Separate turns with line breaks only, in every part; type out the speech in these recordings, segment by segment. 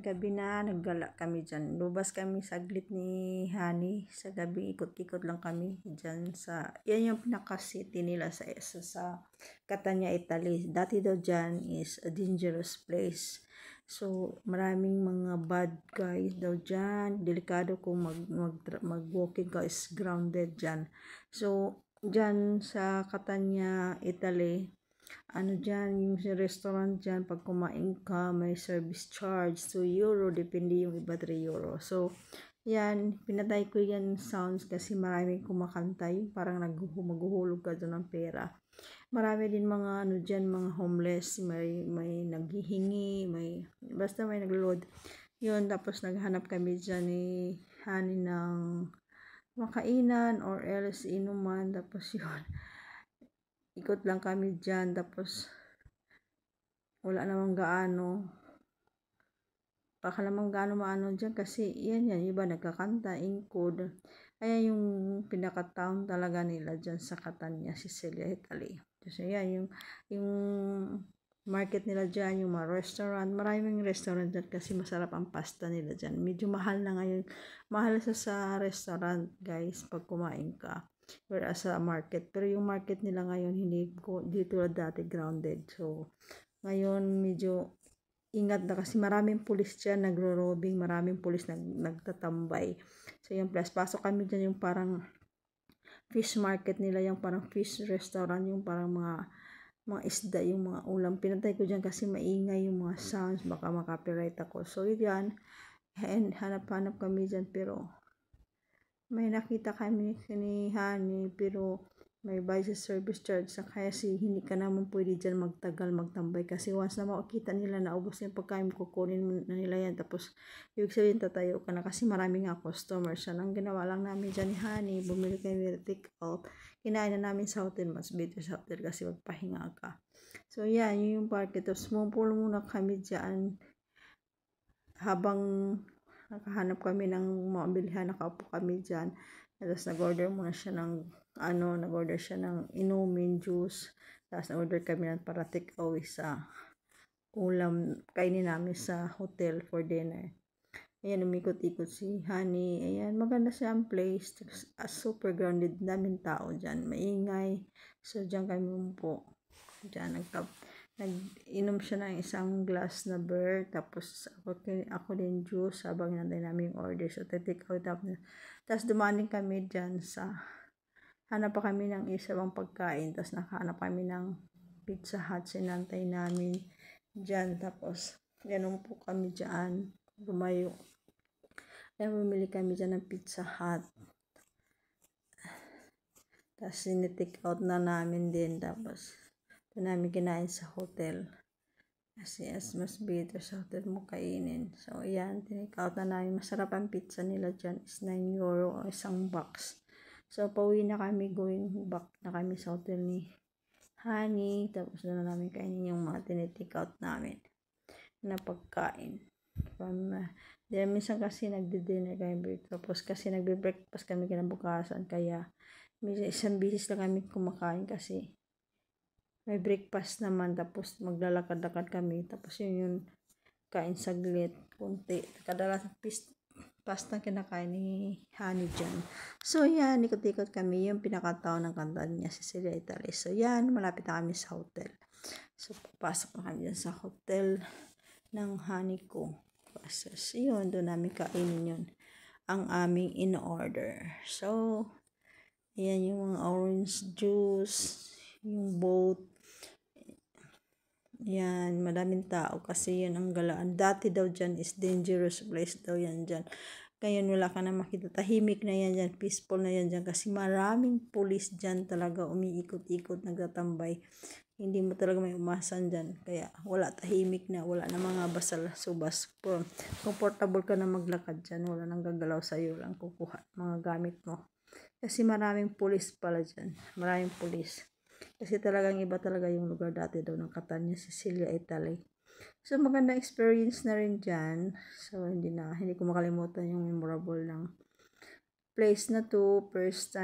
Gabi na, naggala kami dyan. Lubas kami saglit ni Hani. Sa gabi, ikot-ikot lang kami dyan sa, yan yung pinaka-city nila sa Catania, Italy. Dati daw dyan is a dangerous place. So, maraming mga bad guys daw dyan. Delikado kung mag-walking ka is grounded dyan. So, dyan sa Catania, Italy, dyan, yung restaurant dyan, pag kumain ka, may service charge, €2, depende yung iba, €3. So, yan, pinatay ko yan sounds kasi maraming kumakanta, yung parang maghuhulog ka dyan ng pera. Marami din mga, dyan, mga homeless, may naghihingi, basta may nagload. Yun, tapos naghanap kami dyan ni Hani ng makainan or else inuman, tapos yun. Ikot lang kami dyan, tapos wala namang gaano. Baka namang gaano maano dyan kasi yan, iba nagkakanta, ingkod. Ayan yung pinaka-town talaga nila dyan sa Catania, Sicilia, Italy. Kasi yan, yung market nila dyan, yung mga restaurant. Maraming restaurant dyan kasi masarap ang pasta nila dyan. Medyo mahal na ngayon. Mahal sa restaurant, guys, pag kumain ka. Whereas sa market, pero yung market nila ngayon hindi tulad dati grounded. So ngayon medyo ingat na kasi maraming pulis dyan nagro-robbing, maraming pulis nagtatambay. So yung plus pasok kami dyan yung parang fish market nila, yung parang fish restaurant, yung parang mga isda, yung mga ulam. Pinatay ko dyan kasi maingay yung mga sounds, baka makapiright ako. So yan, and hanap-hanap kami dyan, pero may nakita kami ni Hani, pero may bayad sa service charge sa kaya hindi ka naman pwede dyan magtambay kasi once na makikita nila na ubos yung pagkain, kukunin na nila yan, tapos ibig sabihin tatayo ka na kasi marami nga customers. Yan ang ginawa lang namin dyan ni Hani, bumili kami take out, kinain na namin sa hotel, mas better sa hotel kasi magpahinga ka. So yan, yung parket. Tapos sumumpul muna kami dyan habang nakahanap kami ng mga bilhan, nakaupo kami dyan. Tapos nag-order muna siya ng nag-order siya ng inumin, juice. Tapos nag-order kami ng para take away sa ulam, kainin namin sa hotel for dinner. Ayan, umikot-ikot si Hani. Ayan, maganda siya ang place. Super grounded, daming tao dyan. Maingay. So, dyan kami umpo. Dyan, nag-inom siya ng isang glass na beer, tapos ako din juice habang nantay namin yung order. So, take out. Tapos dumating kami dyan hanap pa kami ng isang pagkain, tapos nakahanap kami ng Pizza Hut, sinantay namin dyan. Tapos, ganun po kami dyan, lumayo. Kaya bumili kami dyan ng Pizza Hut. Tapos, sinitake out na namin din. Tapos, ito namin kinain sa hotel. Kasi mas better sa hotel mo kainin. So, ayan, tinake out na namin. Masarap ang pizza nila dyan. Is €9 o isang box. So, pauwi na kami, going back na kami sa hotel ni Hani. Tapos na namin kainin yung mga tinitake out namin na pagkain. Minsan kasi nagdi-dinner kami. Tapos kasi nagbe-breakfast kami kinabukasan. Kaya, isang bisis na kami kumakain kasi may breakfast naman, tapos maglalakad-lakad kami, tapos yun kain saglit, kunti. Kadalasan pasta kinakain ni Hani dyan. So yan, ikot-ikot kami, yung pinakataon ng kanta niya, Sicilia, Italy. So yan, malapit na kami sa hotel. So papasok na kami dyan sa hotel ng Hani ko. So yun, doon namin kainin yun, ang aming in-order. So yan yung mga orange juice, yung boat. Yan, madaming tao kasi yan ang galaan. Dati daw dyan is dangerous place daw yan dyan. Ngayon wala ka na makita. Tahimik na yan dyan, peaceful na yan dyan kasi maraming pulis dyan talaga umiikot-ikot, nagtatambay. Hindi mo talaga may umasan dyan. Kaya wala, tahimik na, wala na mga basal-subas. Comfortable ka na maglakad dyan, wala nang gagalaw sa'yo, lang kukuha mga gamit mo. Kasi maraming pulis pala dyan, maraming pulis. Kasi talagang iba talaga yung lugar dati daw ng Catania, Sicilia, Italy. So, magandang experience na rin dyan. So, hindi ko makalimutan yung memorable ng place na to. First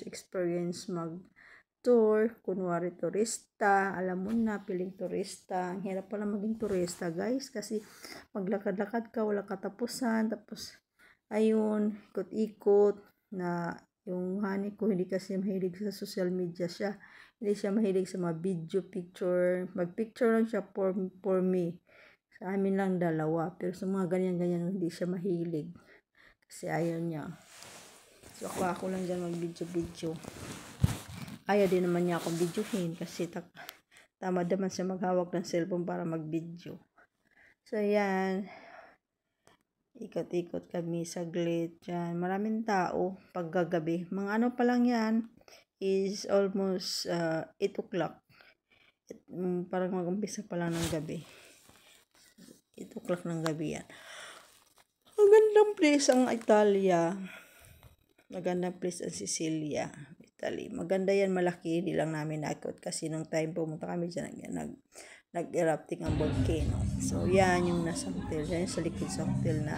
experience mag-tour. Kunwari turista, alam mo na, piling turista. Ang hirap pala maging turista, guys. Kasi maglakad-lakad ka, wala katapusan. Tapos, ayun, ikot-ikot na yung honey ko, hindi kasi mahilig sa social media siya. Hindi siya mahilig sa mga video, picture. Mag-picture lang siya for me. Sa amin lang dalawa. Pero sa mga ganyan-ganyan, hindi siya mahilig. Kasi ayaw niya. So, ako lang dyan mag-video-video. Ayaw din naman niya akong videohin. Kasi tama naman siya maghawak ng cellphone para mag-video. So, yan. Ikot-ikot kami saglit dyan. Maraming tao paggagabi. Mga ano pa lang yan is almost 8 o'clock. Parang mag-umpisa pa lang ng gabi. 8 o'clock ng gabi yan. Ang gandang place ang Italia. Magandang place ang Sicilia, Italy. Maganda yan, malaki. Hindi lang namin nakot kasi nung time pumunta kami dyan, nag-erupting ang volcano. So, yan yung nasa hotel. Yan sa likod sa hotel na